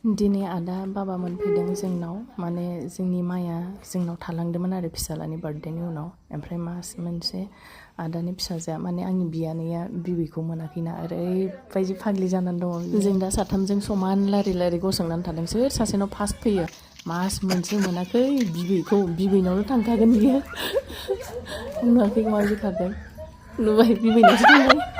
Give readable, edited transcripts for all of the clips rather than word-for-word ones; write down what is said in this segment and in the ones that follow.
दिनै आदा बाबामोन फैदों जोंनाव माने जोंनि माइया जोंनाव थालांदोंमोन आरो फिसालानि बार्थडेनि उनाव ओमफ्राय मास मोनसे आदानि फिसाजोआ माने आंनि बियानैया बिबैखौ मोनाखैना ओरैबायदि फाग्लि जानानै दङ जों दा साथामजों समान लारि लारि गसंनानै थादों सोर सासेनाव फार्स्ट फैयो मास मोनसे मोनाखै बिबैनावल' थांखागोन बियो नुवाखै माबायदि खारदों नुबाय बिबैनावसो थांबाय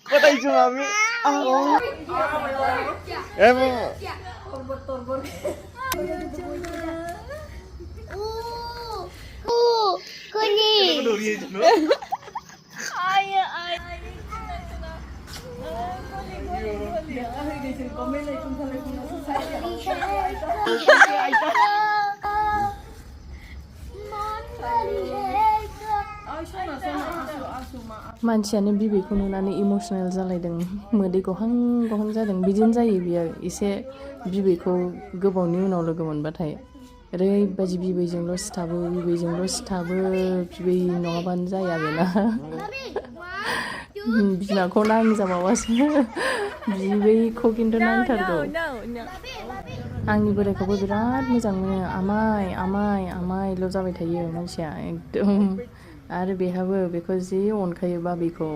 Patay sumami. मानसियानो बिबैखौ नुनानै इमोसनेल जालायदों मोदै गहां गहां जादों बिदिनो जायो बियो एसे बिबैखौ गोबावनि उनाव लोगो मोनबाथाय ओरैबायदि बिबैजोंल' सिथाबो बिबै नङाबानो जाया बेना बिमाखौ नांजाबावासो बिबैखौ खिन्थु नांथारगौ आंनि बोराइखौबो बिराद मोजां मोनो आमाइल' जाबाय थायो मानसिया एकदम आरो बेहाबो बेखौ जि अनखायो बाबिखौ